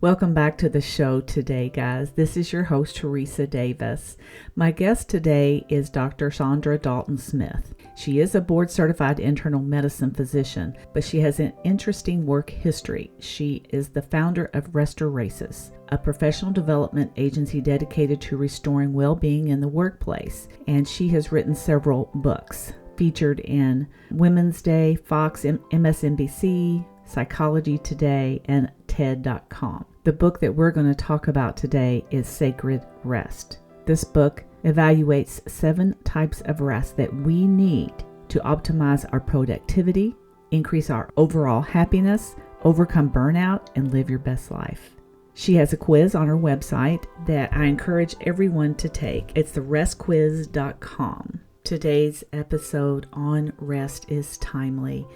Welcome back to the show today, guys. This is your host, Teresa Davis. My guest today is Dr. Saundra Dalton Smith. She is a board-certified internal medicine physician, but she has an interesting work history. She is the founder of Restorasis, a professional development agency dedicated to restoring well-being in the workplace, and she has written several books featured in Women's Day, Fox, MSNBC, Psychology Today, and TED.com. The book that we're going to talk about today is Sacred Rest. This book evaluates 7 types of rest that we need to optimize our productivity, increase our overall happiness, overcome burnout, and live your best life. She has a quiz on her website that I encourage everyone to take. It's therestquiz.com. Today's episode on rest is timely,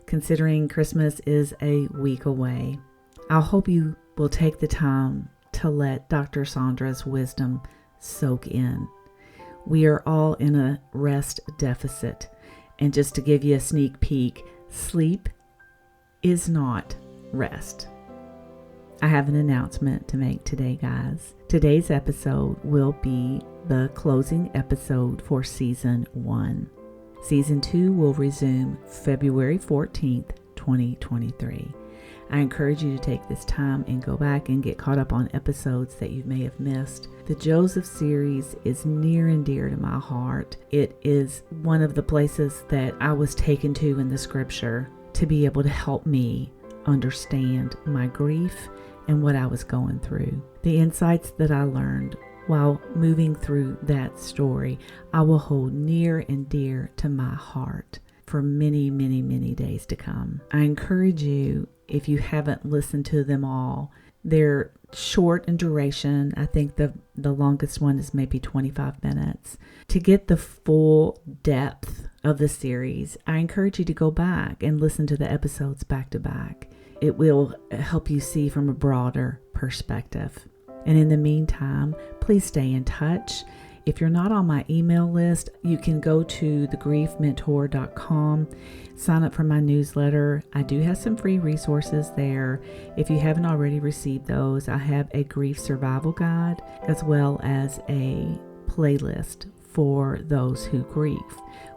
considering Christmas is a week away. I hope you will take the time to let Dr. Saundra's wisdom soak in. We are all in a rest deficit. And just to give you a sneak peek, sleep is not rest. I have an announcement to make today, guys. Today's episode will be the closing episode for Season 1. Season 2 will resume February 14th, 2023. I encourage you to take this time and go back and get caught up on episodes that you may have missed. The Joseph series is near and dear to my heart. It is one of the places that I was taken to in the scripture to be able to help me understand my grief and what I was going through. The insights that I learned while moving through that story, I will hold near and dear to my heart for many, many, many days to come. I encourage you, if you haven't listened to them all, they're short in duration. I think the longest one is maybe 25 minutes. To get the full depth of the series, I encourage you to go back and listen to the episodes back to back. It will help you see from a broader perspective. And in the meantime, please stay in touch. If you're not on my email list, you can go to thegriefmentor.com, sign up for my newsletter. I do have some free resources there. If you haven't already received those, I have a grief survival guide as well as a playlist for those who grieve.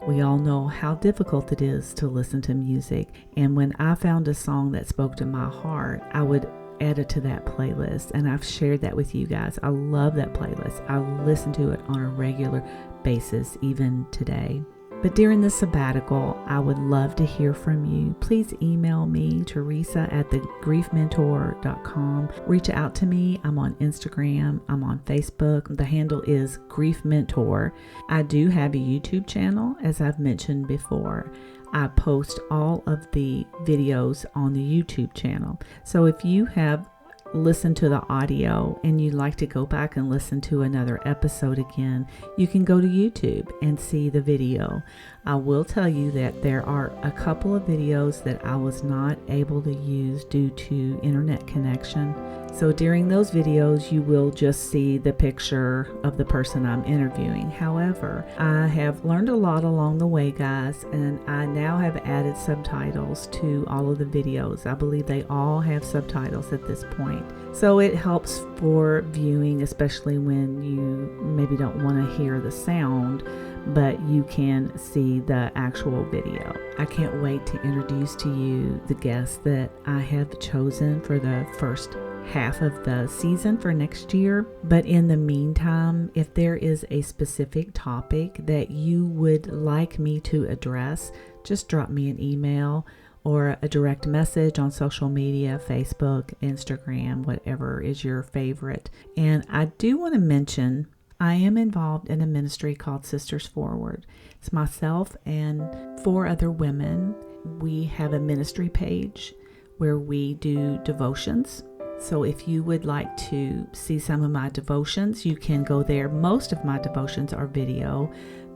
We all know how difficult it is to listen to music, and when I found a song that spoke to my heart, I would add it to that playlist, and I've shared that with you guys. I love that playlist. I listen to it on a regular basis, even today. But during the sabbatical, I would love to hear from you. Please email me, Teresa at thegriefmentor.com. Reach out to me. I'm on Instagram. I'm on Facebook. The handle is Grief Mentor. I do have a YouTube channel, as I've mentioned before. I post all of the videos on the YouTube channel. So if you have listened to the audio and you'd like to go back and listen to another episode again, you can go to YouTube and see the video. I will tell you that there are a couple of videos that I was not able to use due to internet connection. So during those videos, you will just see the picture of the person I'm interviewing. However, I have learned a lot along the way, guys, and I now have added subtitles to all of the videos. I believe they all have subtitles at this point. So it helps for viewing, especially when you maybe don't want to hear the sound, but you can see the actual video. I can't wait to introduce to you the guests that I have chosen for the first half of the season for next year. But in the meantime, if there is a specific topic that you would like me to address, just drop me an email or a direct message on social media, Facebook, Instagram, whatever is your favorite. And I do want to mention, I am involved in a ministry called Sisters Forward. It's myself and 4 other women. We have a ministry page where we do devotions. So if you would like to see some of my devotions, you can go there. Most of my devotions are video.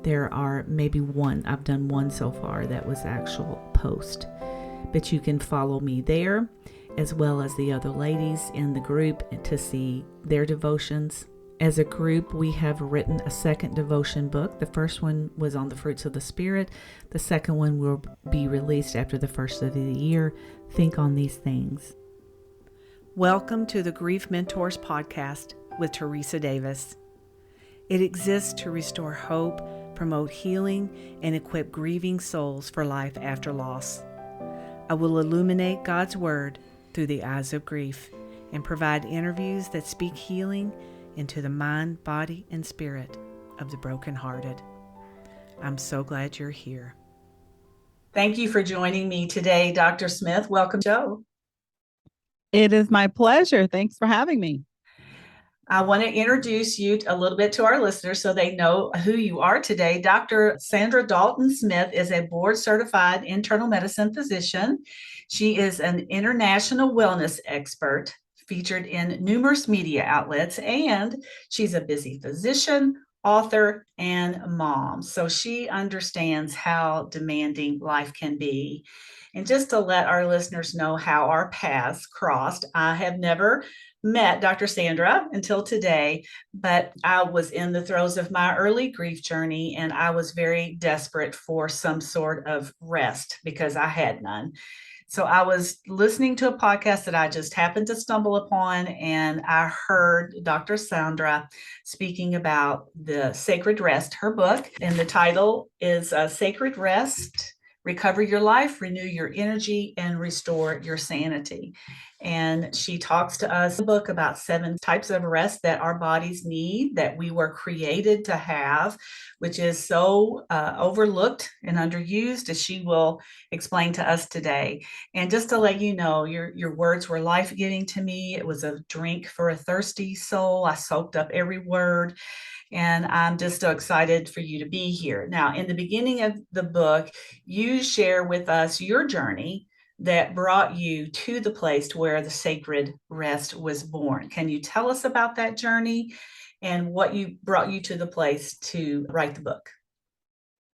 There are maybe one, I've done one so far that was actual post. But you can follow me there, as well as the other ladies in the group, to see their devotions. As a group, we have written a second devotion book. The first one was on the fruits of the Spirit. The second one will be released after the first of the year. Think on these things. Welcome to the Grief Mentors podcast with Teresa Davis. It exists to restore hope, promote healing, and equip grieving souls for life after loss. I will illuminate God's Word through the eyes of grief and provide interviews that speak healing into the mind, body, and spirit of the brokenhearted. I'm so glad you're here. Thank you for joining me today, Dr. Smith. Welcome, Joe. It is my pleasure. Thanks for having me. I want to introduce you a little bit to our listeners so they know who you are today. Dr. Saundra Dalton Smith is a board-certified internal medicine physician. She is an international wellness expert featured in numerous media outlets, and she's a busy physician, author, and mom. So she understands how demanding life can be. And just to let our listeners know how our paths crossed, I have never met Dr. Saundra until today, but I was in the throes of my early grief journey and I was very desperate for some sort of rest because I had none. So I was listening to a podcast that I just happened to stumble upon, and I heard Dr. Saundra speaking about the Sacred Rest, her book, and the title is Sacred Rest, Recover Your Life, Renew Your Energy, and Restore Your Sanity. And she talks to us in the book about 7 types of rest that our bodies need, that we were created to have, which is so overlooked and underused, as she will explain to us today. And just to let you know, your words were life-giving to me. It was a drink for a thirsty soul. I soaked up every word. And I'm just so excited for you to be here. Now, in the beginning of the book, you share with us your journey that brought you to the place where the sacred rest was born. Can you tell us about that journey and what brought you to the place to write the book?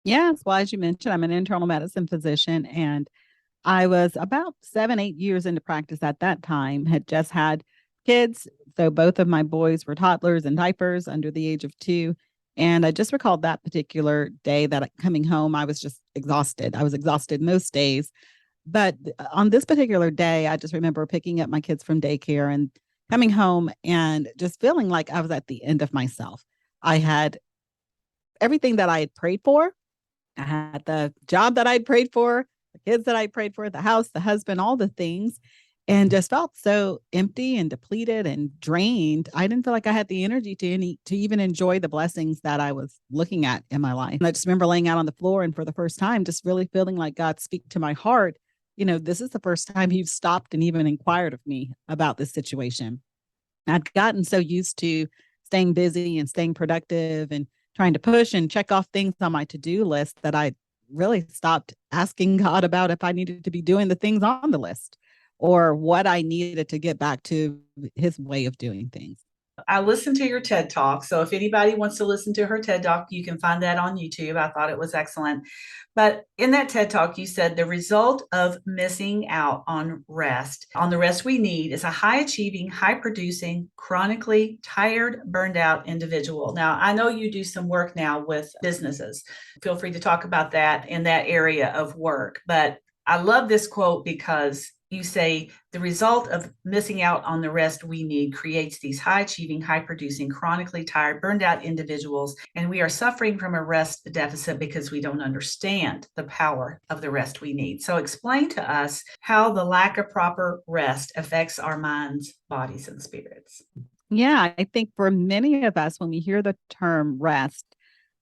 Yes. Well, as you mentioned, I'm an internal medicine physician, and I was about 7, 8 years into practice at that time, had just had kids. So both of my boys were toddlers and diapers under the age of 2. And I just recalled that particular day that coming home, I was just exhausted. I was exhausted most days. But on this particular day, I just remember picking up my kids from daycare and coming home and just feeling like I was at the end of myself. I had everything that I had prayed for. I had the job that I'd prayed for, the kids that I prayed for, the house, the husband, all the things, and just felt so empty and depleted and drained. I didn't feel like I had the energy to even enjoy the blessings that I was looking at in my life. And I just remember laying out on the floor and for the first time, just really feeling like God speak to my heart. This is the first time you've stopped and even inquired of me about this situation. I'd gotten so used to staying busy and staying productive and trying to push and check off things on my to-do list that I really stopped asking God about if I needed to be doing the things on the list or what I needed to get back to his way of doing things. I listened to your TED Talk. So if anybody wants to listen to her TED Talk, you can find that on YouTube. I thought it was excellent. But in that TED Talk, you said the result of missing out on the rest we need, is a high achieving, high producing, chronically tired, burned out individual. Now, I know you do some work now with businesses. Feel free to talk about that in that area of work. But I love this quote because you say the result of missing out on the rest we need creates these high achieving, high producing, chronically tired, burned out individuals. And we are suffering from a rest deficit because we don't understand the power of the rest we need. So explain to us how the lack of proper rest affects our minds, bodies, and spirits. Yeah, I think for many of us, when we hear the term rest,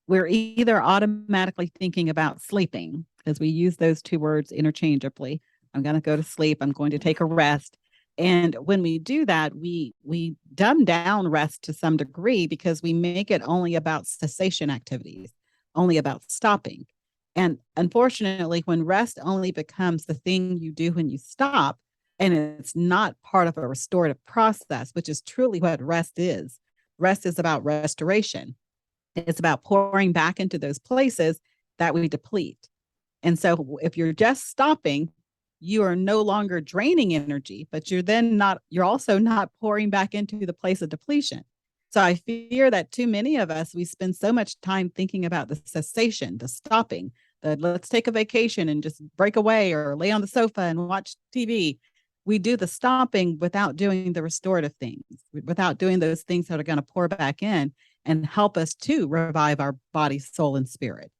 we're either automatically thinking about sleeping, because we use those two words interchangeably. I'm going to go to sleep. I'm going to take a rest. And when we do that, we dumb down rest to some degree because we make it only about cessation activities, only about stopping. And unfortunately, when rest only becomes the thing you do when you stop, and it's not part of a restorative process, which is truly what rest is. Rest is about restoration. It's about pouring back into those places that we deplete. And so if you're just stopping, you are no longer draining energy, but you're also not pouring back into the place of depletion. So I fear that too many of us, we spend so much time thinking about the cessation, the stopping, the let's take a vacation and just break away or lay on the sofa and watch TV, we do the stopping without doing the restorative things, without doing those things that are going to pour back in and help us to revive our body, soul, and spirit.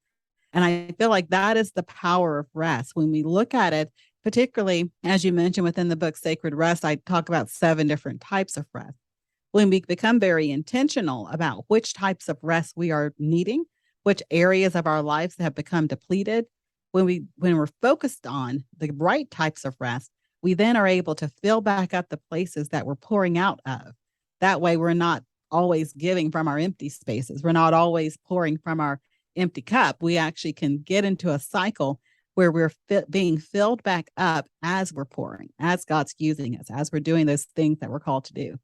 And I feel like that is the power of rest. When we look at it, particularly as you mentioned within the book Sacred Rest, I talk about 7 different types of rest. When we become very intentional about which types of rest we are needing, which areas of our lives have become depleted, when we're focused on the right types of rest, we then are able to fill back up the places that we're pouring out of. That way we're not always giving from our empty spaces. We're not always pouring from our empty cup. We actually can get into a cycle where we're being filled back up as we're pouring, as God's using us, as we're doing those things that we're called to do.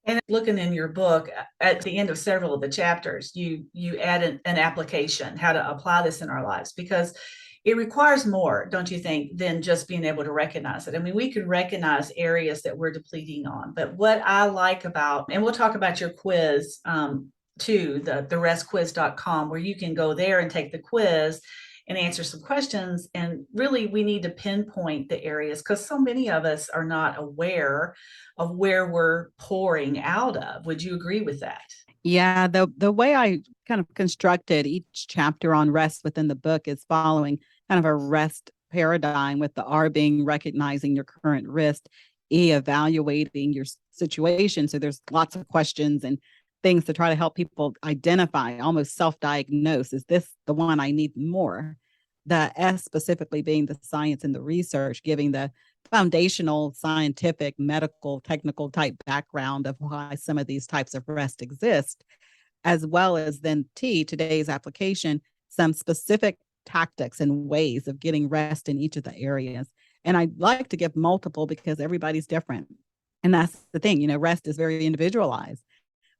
And looking in your book, at the end of several of the chapters, you add an application, how to apply this in our lives, because it requires more, don't you think, than just being able to recognize it. I mean, we can recognize areas that we're depleting on, but what I like about, and we'll talk about your quiz too, the restquiz.com, where you can go there and take the quiz and answer some questions. And really, we need to pinpoint the areas because so many of us are not aware of where we're pouring out of. Would you agree with that? Yeah, the way I kind of constructed each chapter on rest within the book is following kind of a rest paradigm, with the R being recognizing your current risk, E evaluating your situation. So there's lots of questions and things to try to help people identify, almost self-diagnose. Is this the one I need more? The S specifically being the science and the research, giving the foundational scientific, medical, technical type background of why some of these types of rest exist, as well as then T, today's application, some specific tactics and ways of getting rest in each of the areas. And I like to give multiple because everybody's different. And that's the thing, rest is very individualized.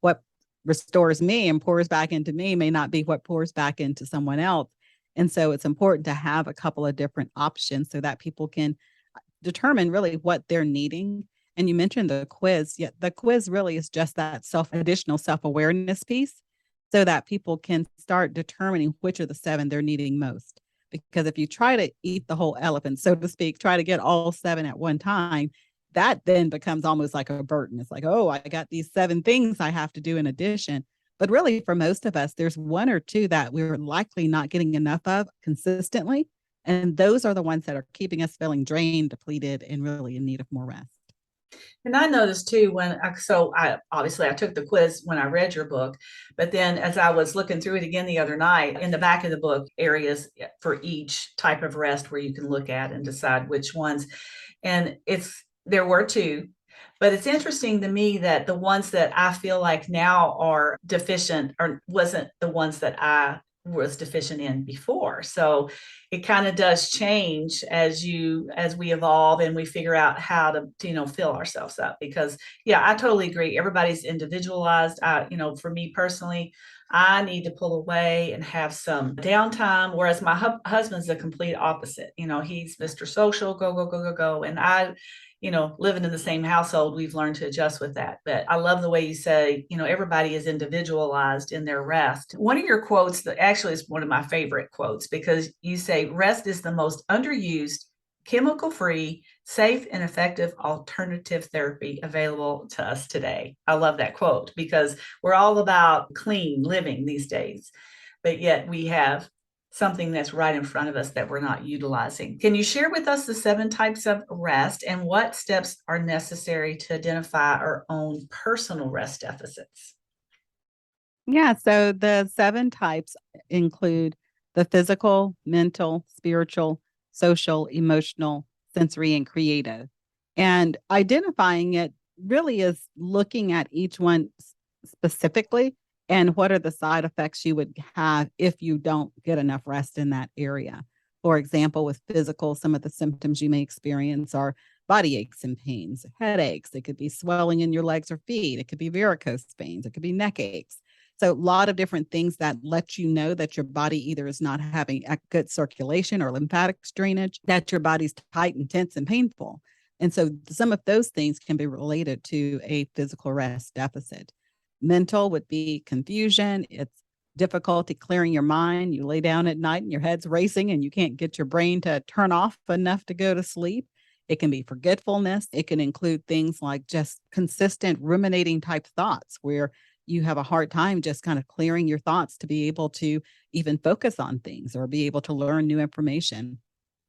What restores me and pours back into me may not be what pours back into someone else. And so it's important to have a couple of different options so that people can determine really what they're needing. And you mentioned the quiz. Yeah, the quiz really is just that additional self-awareness piece so that people can start determining which of the 7 they're needing most. Because if you try to eat the whole elephant, so to speak, try to get all 7 at one time, that then becomes almost like a burden. It's like, oh, I got these 7 things I have to do in addition. But really, for most of us, there's 1 or 2 that we're likely not getting enough of consistently. And those are the ones that are keeping us feeling drained, depleted, and really in need of more rest. And I noticed too, I obviously I took the quiz when I read your book, but then as I was looking through it again the other night, in the back of the book, areas for each type of rest where you can look at and decide which ones. And there were 2, but it's interesting to me that the ones that I feel like now are deficient or wasn't the ones that I was deficient in before. So it kind of does change as we evolve and we figure out how to fill ourselves up, because yeah, I totally agree. Everybody's individualized. For me personally, I need to pull away and have some downtime, whereas my husband's the complete opposite. He's Mr. Social, go, go, go, go, go. And I living in the same household, we've learned to adjust with that. But I love the way you say, everybody is individualized in their rest. One of your quotes that actually is one of my favorite quotes, because you say, rest is the most underused, chemical-free, safe, and effective alternative therapy available to us today. I love that quote because we're all about clean living these days, but yet we have something that's right in front of us that we're not utilizing. Can you share with us the 7 types of rest and what steps are necessary to identify our own personal rest deficits? Yeah, so the 7 types include the physical, mental, spiritual, social, emotional, sensory, and creative. And identifying it really is looking at each one specifically and what are the side effects you would have if you don't get enough rest in that area. For example, with physical, some of the symptoms you may experience are body aches and pains, headaches. It could be swelling in your legs or feet. It could be varicose veins. It could be neck aches. So a lot of different things that let you know that your body either is not having a good circulation or lymphatic drainage, that your body's tight and tense and painful. And so some of those things can be related to a physical rest deficit. Mental would be confusion. It's difficulty clearing your mind. You lay down at night and your head's racing and you can't get your brain to turn off enough to go to sleep. It can be forgetfulness. It can include things like just consistent ruminating type thoughts where you have a hard time just kind of clearing your thoughts to be able to even focus on things or be able to learn new information.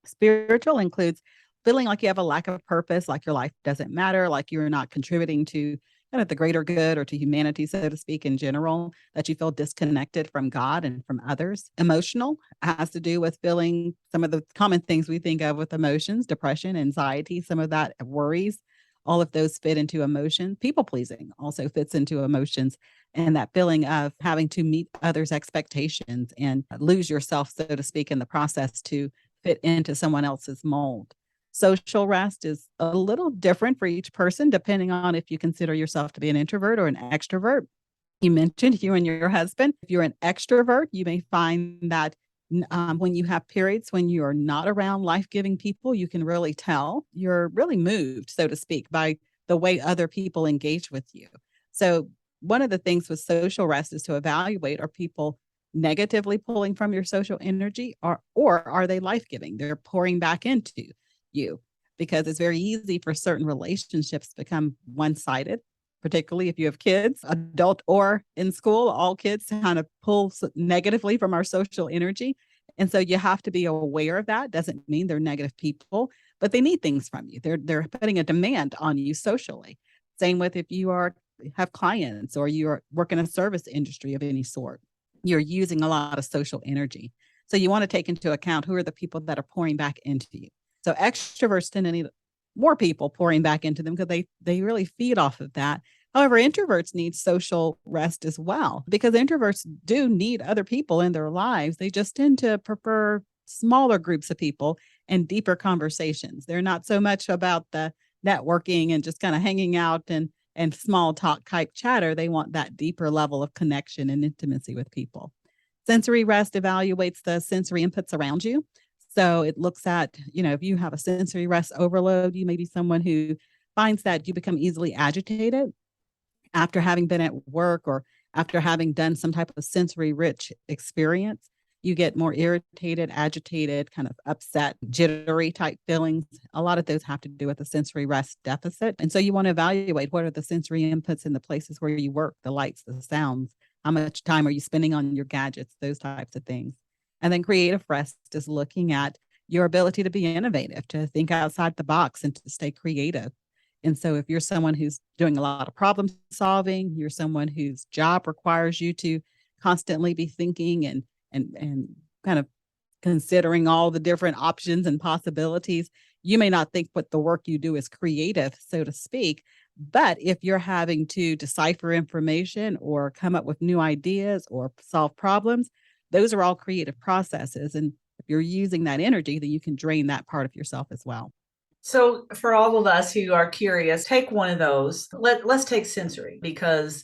Spiritual includes feeling like you have a lack of purpose, like your life doesn't matter, like you're not contributing to kind of the greater good or to humanity, so to speak, in general, that you feel disconnected from God and from others. Emotional has to do with feeling some of the common things we think of with emotions, depression, anxiety, some of that worries. All of those fit into emotion. People pleasing also fits into emotions, and that feeling of having to meet others' expectations and lose yourself, so to speak, in the process to fit into someone else's mold. Social rest is a little different for each person, depending on if you consider yourself to be an introvert or an extrovert. You mentioned you and your husband. If you're an extrovert, you may find that when you have periods when you are not around life giving people, you can really tell you're really moved, so to speak, by the way other people engage with you. So, one of the things with social rest is to evaluate, are people negatively pulling from your social energy, or are they life giving? They're pouring back into you, because it's very easy for certain relationships to become one sided, particularly if you have kids, adult or in school. All kids kind of pull negatively from our social energy. And so you have to be aware of that. Doesn't mean they're negative people, but they need things from you. They're putting a demand on you socially. Same with if you have clients or you work in a service industry of any sort. You're using a lot of social energy. So you want to take into account who are the people that are pouring back into you. So extroverts tend to need more people pouring back into them because they really feed off of that. However, introverts need social rest as well, because introverts do need other people in their lives. They just tend to prefer smaller groups of people and deeper conversations. They're not so much about the networking and just kind of hanging out and small talk type chatter. They want that deeper level of connection and intimacy with people. Sensory rest evaluates the sensory inputs around you. So it looks at, if you have a sensory rest overload, you may be someone who finds that you become easily agitated after having been at work or after having done some type of sensory rich experience. You get more irritated, agitated, kind of upset, jittery type feelings. A lot of those have to do with the sensory rest deficit. And so you want to evaluate, what are the sensory inputs in the places where you work, the lights, the sounds, how much time are you spending on your gadgets, those types of things. And then creative rest is looking at your ability to be innovative, to think outside the box and to stay creative. And so if you're someone who's doing a lot of problem solving, you're someone whose job requires you to constantly be thinking and kind of considering all the different options and possibilities, you may not think what the work you do is creative, so to speak. But if you're having to decipher information or come up with new ideas or solve problems, those are all creative processes. And if you're using that energy, then you can drain that part of yourself as well. So, for all of us who are curious, take one of those. Let's take sensory, because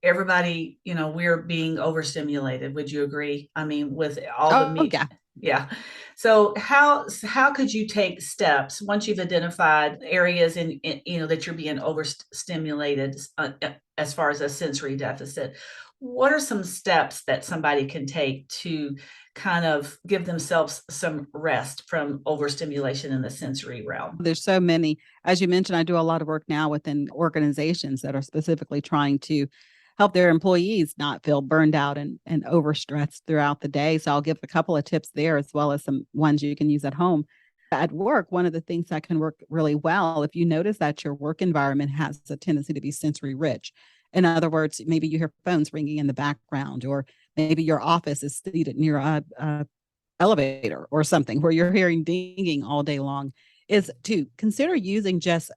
everybody, we're being overstimulated. Would you agree? I mean, with all the Oh, meat. yeah. Yeah. So how could you take steps once you've identified areas that you're being overstimulated as far as a sensory deficit? What are some steps that somebody can take to kind of give themselves some rest from overstimulation in the sensory realm? There's so many. As you mentioned, I do a lot of work now within organizations that are specifically trying to help their employees not feel burned out and overstressed throughout the day. So I'll give a couple of tips there, as well as some ones you can use at home. At work, one of the things that can work really well, if you notice that your work environment has a tendency to be sensory rich. In other words, maybe you hear phones ringing in the background, or maybe your office is seated near a elevator or something where you're hearing dinging all day long, is to consider using just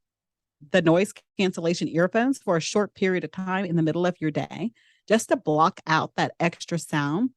the noise cancellation earphones for a short period of time in the middle of your day, just to block out that extra sound.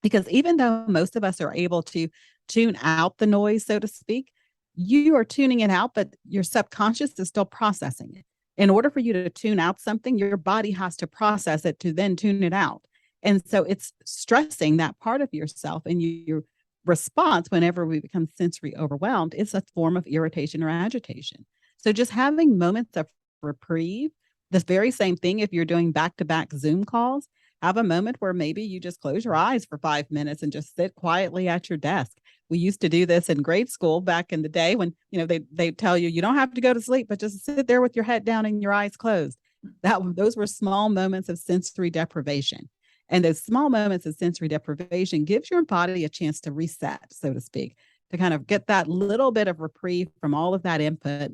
Because even though most of us are able to tune out the noise, so to speak, you are tuning it out, but your subconscious is still processing it. In order for you to tune out something, your body has to process it to then tune it out. And so it's stressing that part of yourself, and your response whenever we become sensory overwhelmed is a form of irritation or agitation. So just having moments of reprieve, this very same thing, if you're doing back to back Zoom calls, have a moment where maybe you just close your eyes for 5 minutes and just sit quietly at your desk. We used to do this in grade school back in the day when, they tell you don't have to go to sleep, but just sit there with your head down and your eyes closed. Those were small moments of sensory deprivation. And those small moments of sensory deprivation gives your body a chance to reset, so to speak, to kind of get that little bit of reprieve from all of that input.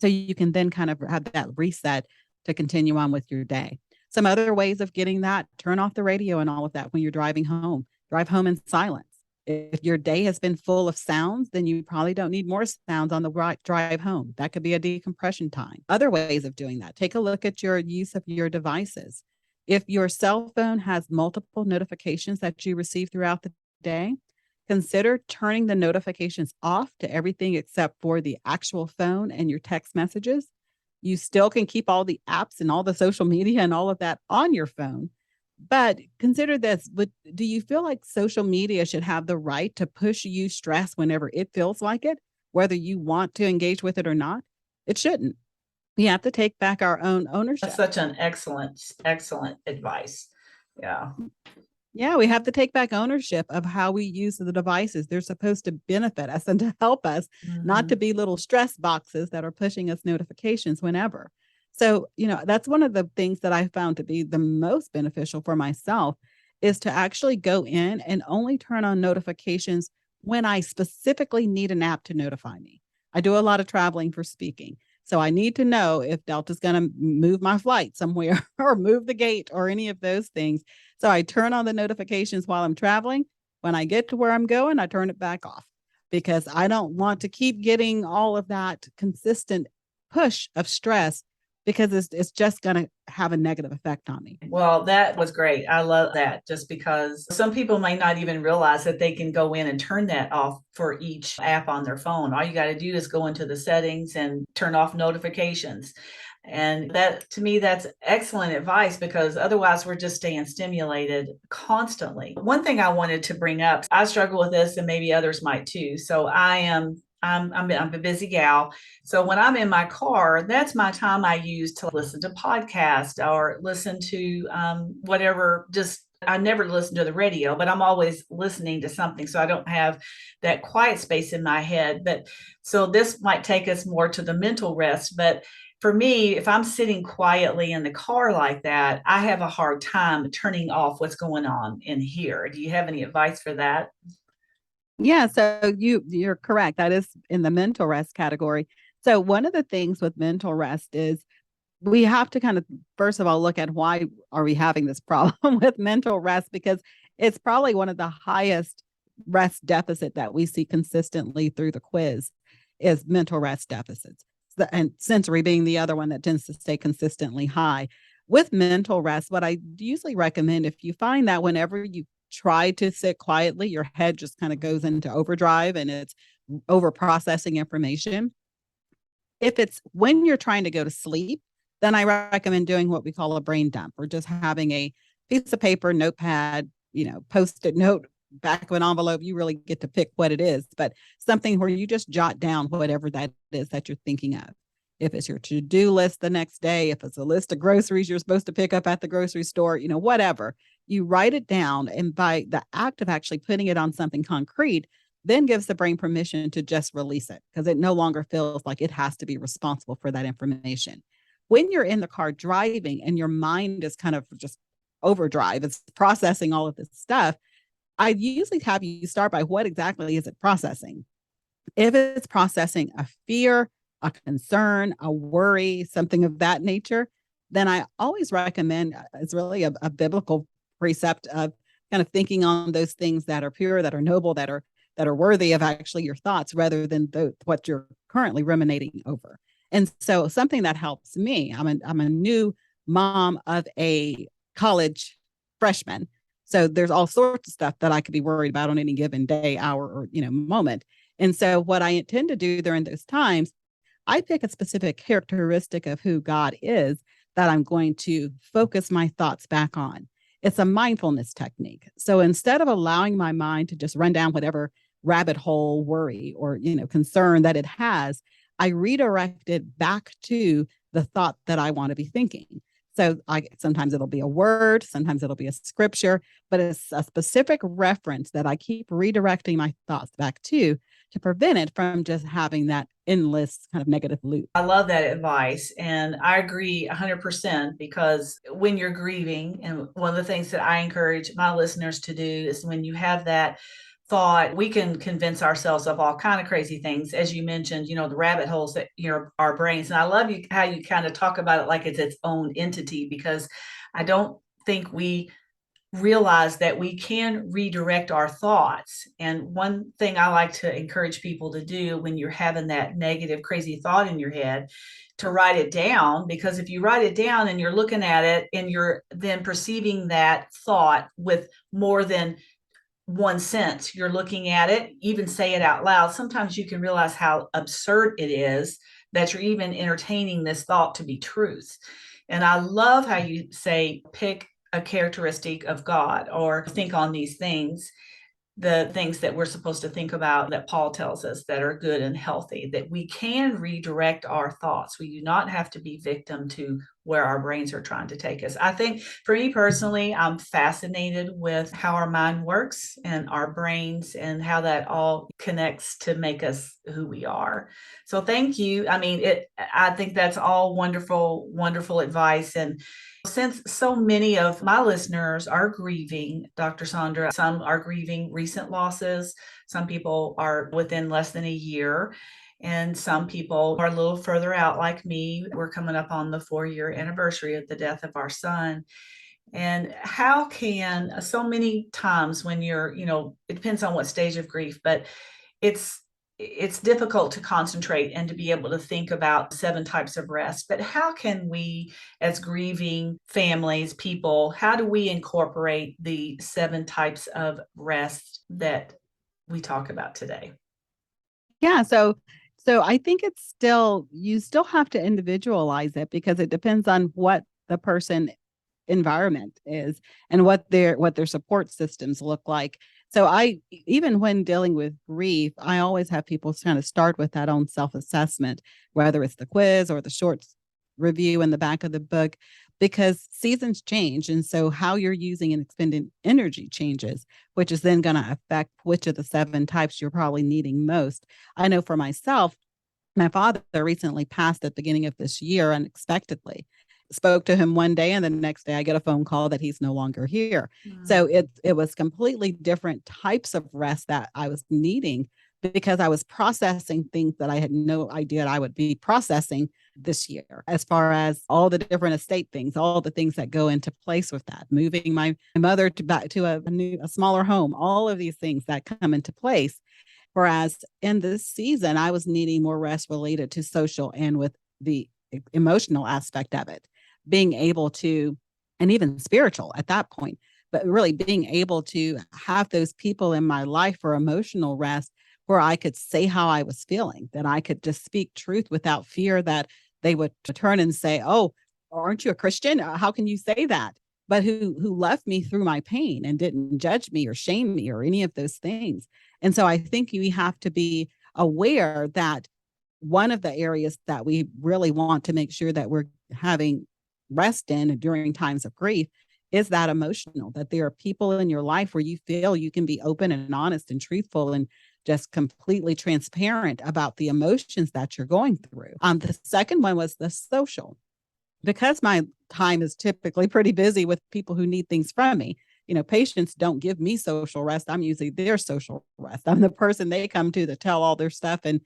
So you can then kind of have that reset to continue on with your day. Some other ways of getting that: turn off the radio and all of that when you're driving home. Drive home in silence. If your day has been full of sounds, then you probably don't need more sounds on the drive home. That could be a decompression time. Other ways of doing that: take a look at your use of your devices. If your cell phone has multiple notifications that you receive throughout the day, consider turning the notifications off to everything except for the actual phone and your text messages. You still can keep all the apps and all the social media and all of that on your phone. But consider this: do you feel like social media should have the right to push you stress whenever it feels like it, whether you want to engage with it or not? It shouldn't. We have to take back our own ownership. That's such an excellent advice. Yeah. Yeah, we have to take back ownership of how we use the devices. They're supposed to benefit us and to help us, not to be little stress boxes that are pushing us notifications whenever. So, that's one of the things that I found to be the most beneficial for myself, is to actually go in and only turn on notifications when I specifically need an app to notify me. I do a lot of traveling for speaking. So I need to know if Delta's going to move my flight somewhere or move the gate or any of those things. So I turn on the notifications while I'm traveling. When I get to where I'm going, I turn it back off, because I don't want to keep getting all of that consistent push of stress, because it's just going to have a negative effect on me. Well, that was great. I love that, just because some people may not even realize that they can go in and turn that off for each app on their phone. All you got to do is go into the settings and turn off notifications. And that, to me, that's excellent advice, because otherwise we're just staying stimulated constantly. One thing I wanted to bring up, I struggle with this and maybe others might too. So I'm a busy gal. So when I'm in my car, that's my time I use to listen to podcasts or listen to whatever. Just, I never listen to the radio, but I'm always listening to something. So I don't have that quiet space in my head. But so this might take us more to the mental rest. But for me, if I'm sitting quietly in the car like that, I have a hard time turning off what's going on in here. Do you have any advice for that? Yeah, so you're correct. That is in the mental rest category. So one of the things with mental rest is we have to kind of, first of all, look at why are we having this problem with mental rest, because it's probably one of the highest rest deficit that we see consistently through the quiz is mental rest deficits. And sensory being the other one that tends to stay consistently high. With mental rest, what I usually recommend, if you find that whenever you try to sit quietly, your head just kind of goes into overdrive and it's over processing information. If it's when you're trying to go to sleep, then I recommend doing what we call a brain dump, or just having a piece of paper, notepad, post-it note, back of an envelope. You really get to pick what it is, but something where you just jot down whatever that is that you're thinking of. If it's your to-do list the next day, if it's a list of groceries you're supposed to pick up at the grocery store, whatever, you write it down. And by the act of actually putting it on something concrete, then gives the brain permission to just release it, because it no longer feels like it has to be responsible for that information. When you're in the car driving and your mind is kind of just overdrive, it's processing all of this stuff, I usually have you start by what exactly is it processing. If it's processing a fear, a concern, a worry, something of that nature, then I always recommend, it's really a biblical precept of kind of thinking on those things that are pure, that are noble, that are worthy of actually your thoughts, rather than what you're currently ruminating over. And so something that helps me, I'm a new mom of a college freshman. So there's all sorts of stuff that I could be worried about on any given day, hour, or moment. And so what I intend to do during those times, I pick a specific characteristic of who God is that I'm going to focus my thoughts back on. It's a mindfulness technique. So instead of allowing my mind to just run down whatever rabbit hole worry or concern that it has, I redirect it back to the thought that I want to be thinking. So sometimes it'll be a word, sometimes it'll be a scripture, but it's a specific reference that I keep redirecting my thoughts back to prevent it from just having that endless kind of negative loop. I love that advice. And I agree 100% because when you're grieving, and one of the things that I encourage my listeners to do is when you have that thought, we can convince ourselves of all kind of crazy things. As you mentioned, the rabbit holes that our brains. And I love how you kind of talk about it like it's its own entity, because I don't think we realize that we can redirect our thoughts. And one thing I like to encourage people to do when you're having that negative, crazy thought in your head, to write it down, because if you write it down and you're looking at it and you're then perceiving that thought with more than one sense, you're looking at it, even say it out loud, sometimes you can realize how absurd it is that you're even entertaining this thought to be truth. And I love how you say, pick a characteristic of God or think on these things, the things that we're supposed to think about that Paul tells us that are good and healthy, that we can redirect our thoughts. We do not have to be victim to where our brains are trying to take us. I think for me personally, I'm fascinated with how our mind works and our brains and how that all connects to make us who we are. So thank you. I think that's all wonderful, wonderful advice. And since so many of my listeners are grieving, Dr. Saundra, some are grieving recent losses, some people are within less than a year, and some people are a little further out like me. We're coming up on the 4-year anniversary of the death of our son. And how can so many times when it depends on what stage of grief, but it's difficult to concentrate and to be able to think about 7 types of rest. But how can we, as grieving families, people, how do we incorporate the 7 types of rest that we talk about today? Yeah. So I think you still have to individualize it because it depends on what the person environment is and what their support systems look like. So even when dealing with grief, I always have people kind of start with that own self-assessment, whether it's the quiz or the short review in the back of the book, because seasons change. And so how you're using and expending energy changes, which is then going to affect which of the 7 types you're probably needing most. I know for myself, my father recently passed at the beginning of this year unexpectedly. Spoke to him one day, and the next day I get a phone call that he's no longer here. So it was completely different types of rest that I was needing because I was processing things that I had no idea I would be processing this year, as far as all the different estate things, all the things that go into place with that, moving my mother back to a smaller home, all of these things that come into place. Whereas in this season, I was needing more rest related to social and with the emotional aspect of it, being able to, and even spiritual at that point, but really being able to have those people in my life for emotional rest where I could say how I was feeling, that I could just speak truth without fear that they would turn and say, "Oh, aren't you a Christian? How can you say that?" But who left me through my pain and didn't judge me or shame me or any of those things. And so I think we have to be aware that one of the areas that we really want to make sure that we're having rest in during times of grief is that emotional, that there are people in your life where you feel you can be open and honest and truthful and just completely transparent about the emotions that you're going through. The second one was the social. Because my time is typically pretty busy with people who need things from me. Patients don't give me social rest. I'm usually their social rest. I'm the person they come to tell all their stuff and,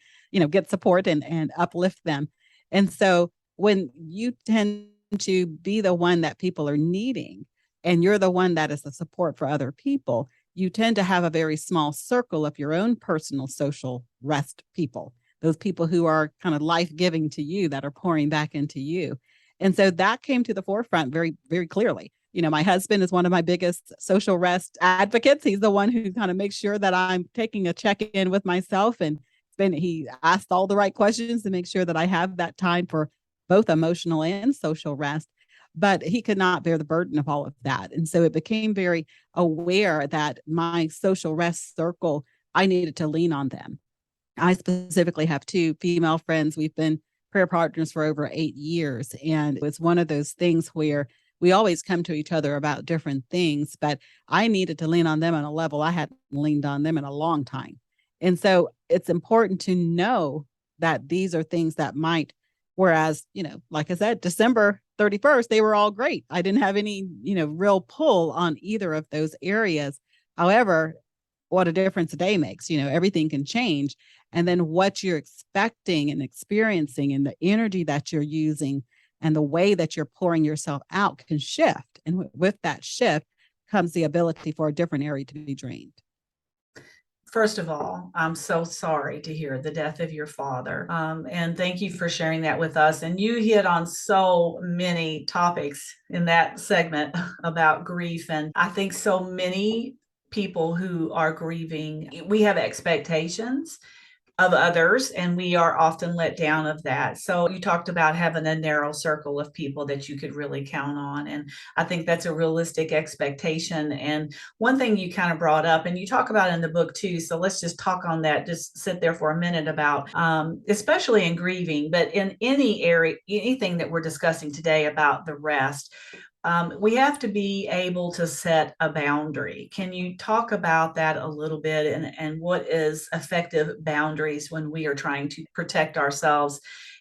get support and uplift them. And so when you tend to be the one that people are needing, and you're the one that is the support for other people, you tend to have a very small circle of your own personal social rest people, those people who are kind of life-giving to you, that are pouring back into you. And so that came to the forefront very, very clearly. My husband is one of my biggest social rest advocates. He's the one who kind of makes sure that I'm taking a check-in with myself. And he asked all the right questions to make sure that I have that time for both emotional and social rest. But he could not bear the burden of all of that. And so it became very aware that my social rest circle, I needed to lean on them. I specifically have 2 female friends. We've been prayer partners for over 8 years. And it's one of those things where we always come to each other about different things, but I needed to lean on them on a level I hadn't leaned on them in a long time. And so it's important to know that these are things that might, whereas, like I said, December 31st, they were all great. I didn't have any, real pull on either of those areas. However, what a difference a day makes, everything can change. And then what you're expecting and experiencing and the energy that you're using and the way that you're pouring yourself out can shift. And with that shift comes the ability for a different area to be drained. First of all, I'm so sorry to hear the death of your father. And thank you for sharing that with us. And you hit on so many topics in that segment about grief. And I think so many people who are grieving, we have expectations of others, and we are often let down of that. So you talked about having a narrow circle of people that you could really count on, and I think that's a realistic expectation. And one thing you kind of brought up, and you talk about in the book too, so let's just talk on that, just sit there for a minute, about especially in grieving, but in any area, anything that we're discussing today about the rest, we have to be able to set a boundary. Can you talk about that a little bit, and what is effective boundaries when we are trying to protect ourselves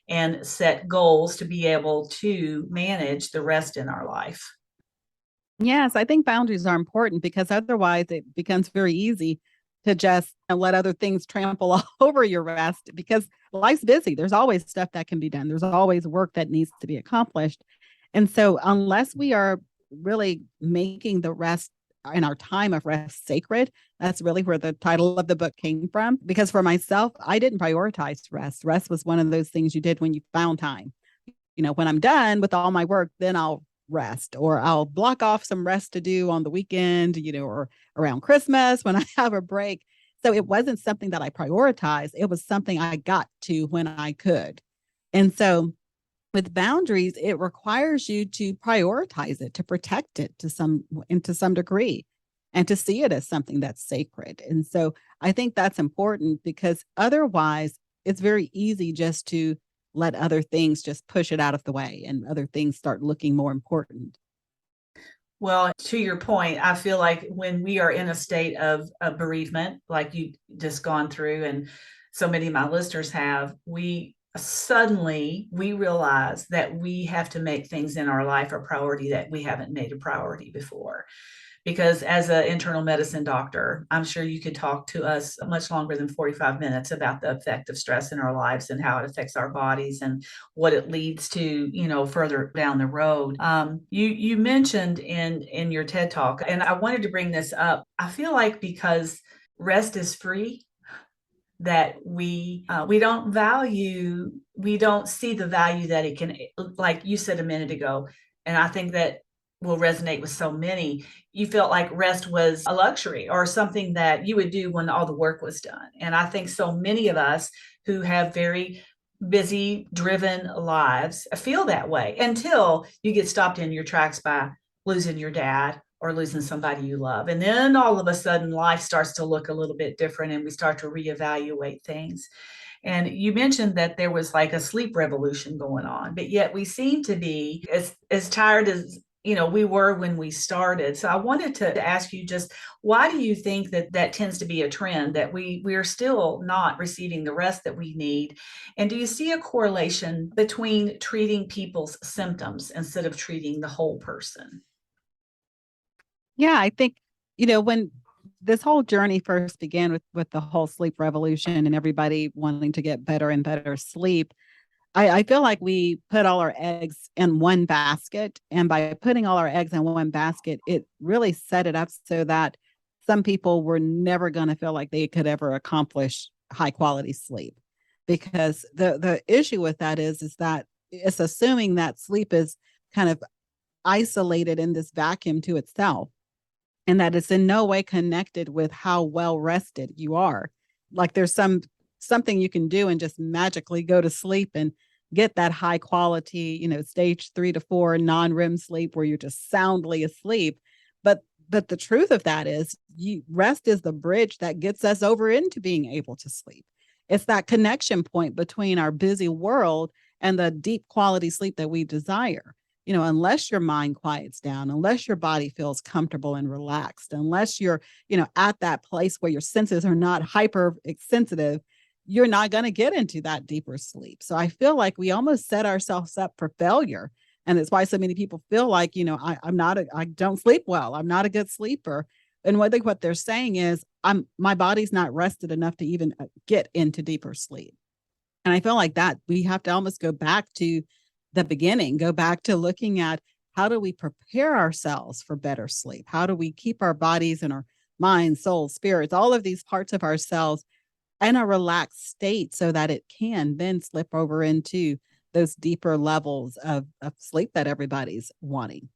and set goals to be able to manage the rest in our life? Yes, I think boundaries are important because otherwise it becomes very easy to just let other things trample all over your rest because life's busy. There's always stuff that can be done. There's always work that needs to be accomplished. And so unless we are really making the rest and our time of rest sacred, that's really where the title of the book came from. Because for myself, I didn't prioritize rest. Rest was one of those things you did when you found time. When I'm done with all my work, then I'll rest, or I'll block off some rest to do on the weekend, or around Christmas when I have a break. So it wasn't something that I prioritized. It was something I got to when I could. And so with boundaries, it requires you to prioritize it, to protect it to some degree, and to see it as something that's sacred. And so I think that's important because otherwise it's very easy just to let other things just push it out of the way and other things start looking more important. Well, to your point, I feel like when we are in a state of bereavement, like you just gone through, and so many of my listeners have, we realize that we have to make things in our life a priority that we haven't made a priority before. Because as an internal medicine doctor, I'm sure you could talk to us much longer than 45 minutes about the effect of stress in our lives and how it affects our bodies and what it leads to, further down the road. You mentioned in your TED Talk, and I wanted to bring this up. I feel like because rest is free, that we don't see the value that it can, like you said a minute ago, and I think that will resonate with so many. You felt like rest was a luxury or something that you would do when all the work was done. And I think so many of us who have very busy, driven lives feel that way until you get stopped in your tracks by losing your dad or losing somebody you love. And then all of a sudden life starts to look a little bit different and we start to reevaluate things. And you mentioned that there was like a sleep revolution going on, but yet we seem to be as tired as we were when we started. So I wanted to ask you, just why do you think that tends to be a trend, that we're still not receiving the rest that we need? And do you see a correlation between treating people's symptoms instead of treating the whole person? Yeah, I think, when this whole journey first began with the whole sleep revolution and everybody wanting to get better and better sleep, I feel like we put all our eggs in one basket. And by putting all our eggs in one basket, it really set it up so that some people were never going to feel like they could ever accomplish high quality sleep. Because the issue with that is that it's assuming that sleep is kind of isolated in this vacuum to itself, and that it's in no way connected with how well rested you are. Like there's something you can do and just magically go to sleep and get that high quality, stage 3 to 4 non-REM sleep where you're just soundly asleep. But the truth of that is rest is the bridge that gets us over into being able to sleep. It's that connection point between our busy world and the deep quality sleep that we desire. Unless your mind quiets down, unless your body feels comfortable and relaxed, unless you're, at that place where your senses are not hyper sensitive, you're not going to get into that deeper sleep. So I feel like we almost set ourselves up for failure. And it's why so many people feel like, I don't sleep well. I'm not a good sleeper. And what they're saying is my body's not rested enough to even get into deeper sleep. And I feel like that we have to almost go back to the beginning, go back to looking at how do we prepare ourselves for better sleep? How do we keep our bodies and our minds, souls, spirits, all of these parts of ourselves in a relaxed state so that it can then slip over into those deeper levels of sleep that everybody's wanting.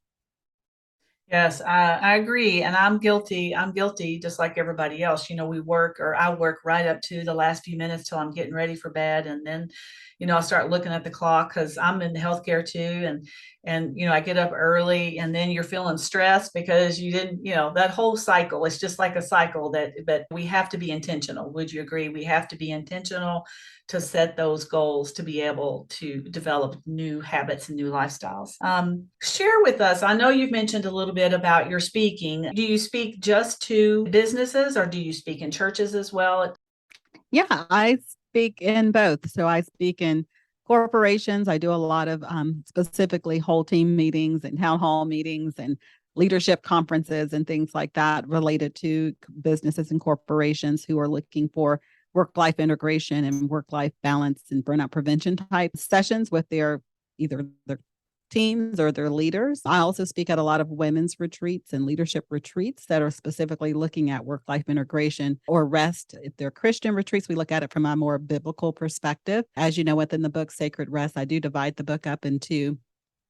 Yes, I agree. And I'm guilty. I'm guilty just like everybody else. I work right up to the last few minutes till I'm getting ready for bed. And then, I start looking at the clock because I'm in healthcare too. And I get up early and then you're feeling stressed because you didn't, that whole cycle. It's just like a cycle but we have to be intentional. Would you agree? We have to be intentional to set those goals to be able to develop new habits and new lifestyles. Share with us, I know you've mentioned a little bit about your speaking. Do you speak just to businesses or do you speak in churches as well? Yeah, I speak in both. So I speak in corporations. I do a lot of specifically whole team meetings and town hall meetings and leadership conferences and things like that related to businesses and corporations who are looking for work-life integration and work-life balance and burnout prevention type sessions with either their teams or their leaders. I also speak at a lot of women's retreats and leadership retreats that are specifically looking at work-life integration or rest. If they're Christian retreats, we look at it from a more biblical perspective. As you know, within the book Sacred Rest, I do divide the book up into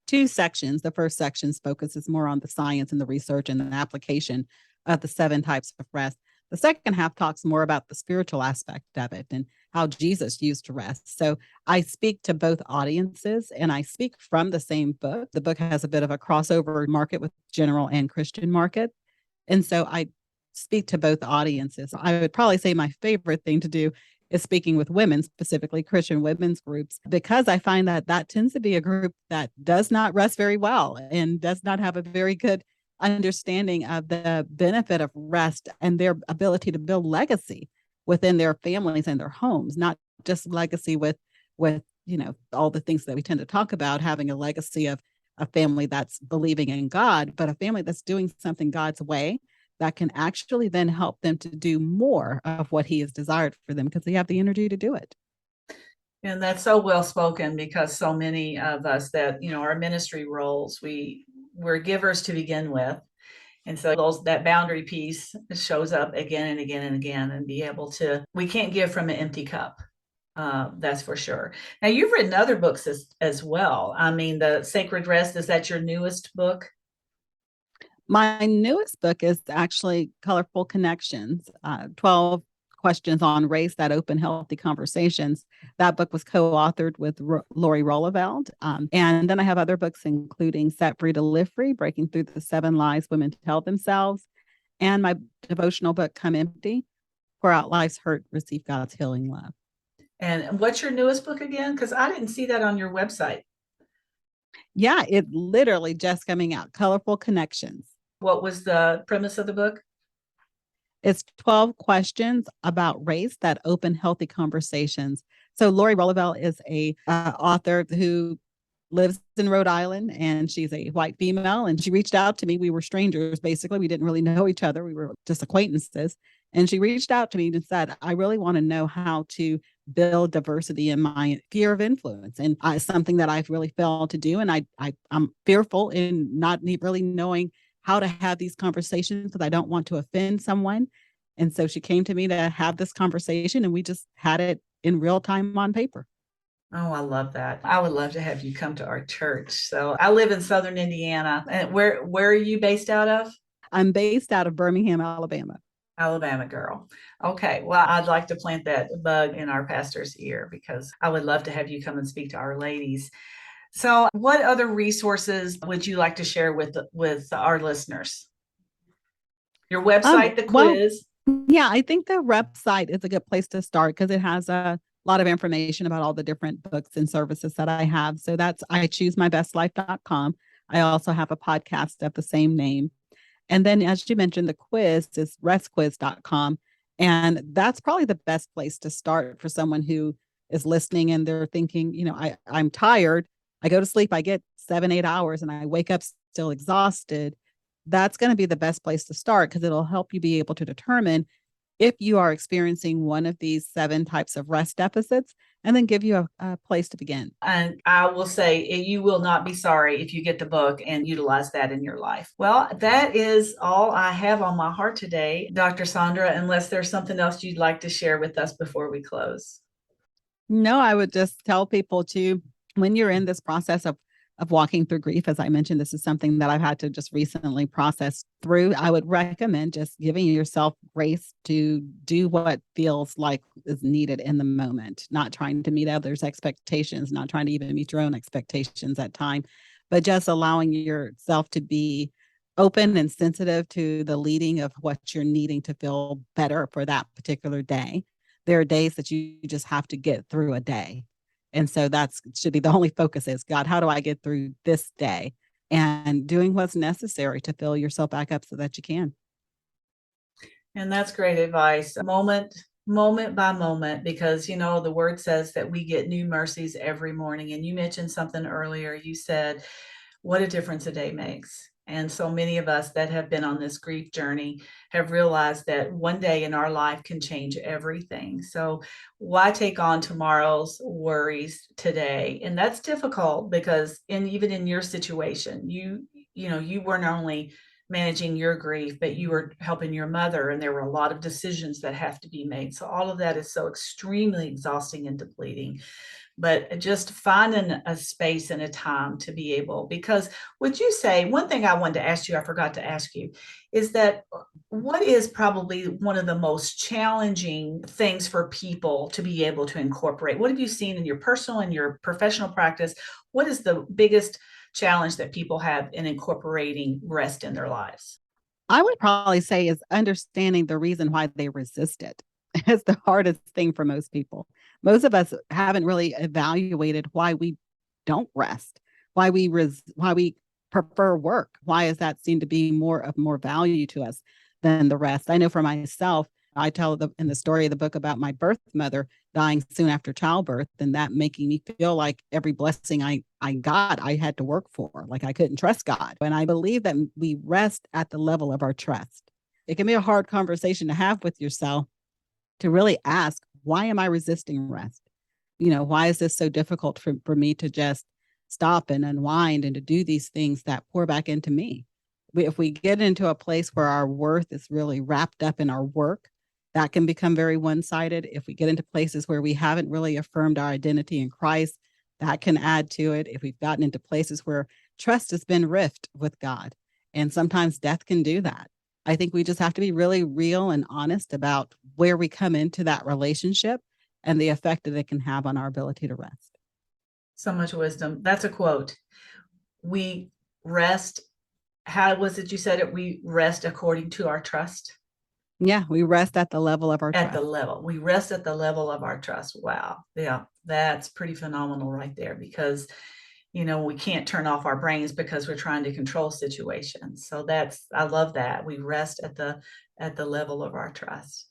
two sections. The first section focuses more on the science and the research and the application of the 7 types of rest. The second half talks more about the spiritual aspect of it and how Jesus used to rest. So I speak to both audiences and I speak from the same book. The book has a bit of a crossover market with general and Christian market. And so I speak to both audiences. I would probably say my favorite thing to do is speaking with women, specifically Christian women's groups, because I find that that tends to be a group that does not rest very well and does not have a very good understanding of the benefit of rest and their ability to build legacy within their families and their homes, not just legacy with all the things that we tend to talk about, having a legacy of a family that's believing in God, but a family that's doing something God's way that can actually then help them to do more of what he has desired for them because they have the energy to do it. And that's so well spoken because so many of us that, our ministry roles, we're givers to begin with. And so that boundary piece shows up again and again and again, and we can't give from an empty cup. That's for sure. Now you've written other books as well. I mean, the Sacred Rest, is that your newest book? My newest book is actually Colorful Connections, 12 questions on race that open healthy conversations. That book was co-authored with Lori Rolleveld. And then I have other books, including Set Free to Live Free, Breaking Through the 7 Lies Women Tell Themselves, and my devotional book, Come Empty, Pour Out Life's Hurt, Receive God's Healing Love. And what's your newest book again? Because I didn't see that on your website. Yeah, it literally just coming out, Colorful Connections. What was the premise of the book? It's 12 questions about race that open healthy conversations. So Lori Rolleveld is a author who lives in Rhode Island, and she's a white female. And she reached out to me. We were strangers, basically. We didn't really know each other. We were just acquaintances. And she reached out to me and said, I really want to know how to build diversity in my sphere of influence. And it's something that I've really failed to do. And I'm fearful in not really knowing how to have these conversations because I don't want to offend someone. And so she came to me to have this conversation, and we just had it in real time on paper. Oh, I love that. I would love to have you come to our church. So I live in Southern Indiana. And where are you based out of? I'm based out of Birmingham, Alabama. Alabama girl. Okay. Well, I'd like to plant that bug in our pastor's ear because I would love to have you come and speak to our ladies. So what other resources would you like to share with our listeners? Your website, the quiz. Yeah, I think the website is a good place to start because it has a lot of information about all the different books and services that I have. So that's ichoosemybestlife.com. I also have a podcast of the same name. And then, as you mentioned, the quiz is restquiz.com. And that's probably the best place to start for someone who is listening and they're thinking, I'm tired. I go to sleep, I get 7-8 hours, and I wake up still exhausted. That's going to be the best place to start because it'll help you be able to determine if you are experiencing one of these 7 types of rest deficits, and then give you a place to begin. And I will say you will not be sorry if you get the book and utilize that in your life. Well, that is all I have on my heart today, Dr. Saundra, unless there's something else you'd like to share with us before we close. No, I would just tell people to, when you're in this process of walking through grief, as I mentioned, this is something that I've had to just recently process through. I would recommend just giving yourself grace to do what feels like is needed in the moment, not trying to meet others' expectations, not trying to even meet your own expectations at time, but just allowing yourself to be open and sensitive to the leading of what you're needing to feel better for that particular day. There are days that you just have to get through a day. And so that's should be the only focus is, God, how do I get through this day? And doing what's necessary to fill yourself back up so that you can. And that's great advice. Moment by moment, because, the word says that we get new mercies every morning. And you mentioned something earlier. You said, what a difference a day makes. And so many of us that have been on this grief journey have realized that one day in our life can change everything. So why take on tomorrow's worries today? And that's difficult because even in your situation, you weren't only managing your grief, but you were helping your mother, and there were a lot of decisions that have to be made. So all of that is so extremely exhausting and depleting. But just finding a space and a time to be able, because would you say, one thing I wanted to ask you, I forgot to ask you, is that what is probably one of the most challenging things for people to be able to incorporate? What have you seen in your personal and your professional practice? What is the biggest challenge that people have in incorporating rest in their lives? I would probably say is understanding the reason why they resist it. It's the hardest thing for most people. Most of us haven't really evaluated why we don't rest, why we prefer work. Why does that seem to be more value to us than the rest? I know for myself, I tell in the story of the book about my birth mother dying soon after childbirth, and that making me feel like every blessing I got, I had to work for, like I couldn't trust God. And I believe that we rest at the level of our trust. It can be a hard conversation to have with yourself, to really ask, why am I resisting rest? Why is this so difficult for me to just stop and unwind and to do these things that pour back into me? If we get into a place where our worth is really wrapped up in our work, that can become very one-sided. If we get into places where we haven't really affirmed our identity in Christ, that can add to it. If we've gotten into places where trust has been rift with God, and sometimes death can do that. I think we just have to be really real and honest about where we come into that relationship and the effect that it can have on our ability to rest. So much wisdom. That's a quote. We rest. How was it you said it? We rest according to our trust. Yeah, we rest at the level of our trust. We rest at the level of our trust. Wow. Yeah, that's pretty phenomenal right there, because we can't turn off our brains because we're trying to control situations. So I love that. We rest at the level of our trust.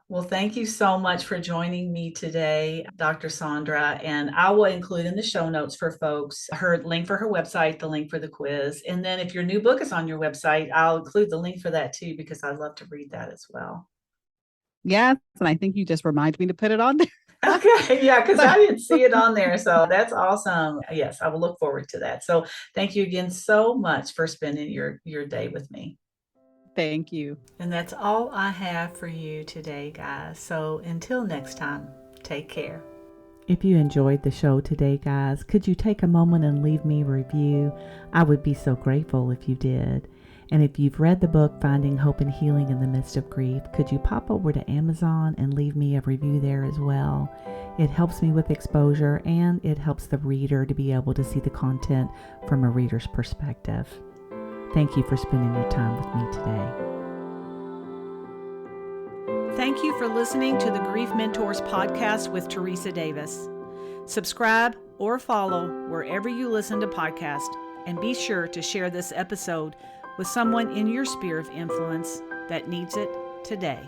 Well, thank you so much for joining me today, Dr. Saundra. And I will include in the show notes for folks her link for her website, the link for the quiz. And then if your new book is on your website, I'll include the link for that too, because I'd love to read that as well. Yes, and I think you just reminded me to put it on there. Okay, yeah, because I didn't see it on there. So that's awesome. Yes, I will look forward to that. So thank you again so much for spending your day with me. Thank you. And that's all I have for you today, guys. So until next time, take care. If you enjoyed the show today, guys, could you take a moment and leave me a review? I would be so grateful if you did. And if you've read the book, Finding Hope and Healing in the Midst of Grief, could you pop over to Amazon and leave me a review there as well? It helps me with exposure, and it helps the reader to be able to see the content from a reader's perspective. Thank you for spending your time with me today. Thank you for listening to the Grief Mentors podcast with Teresa Davis. Subscribe or follow wherever you listen to podcasts, and be sure to share this episode with someone in your sphere of influence that needs it today.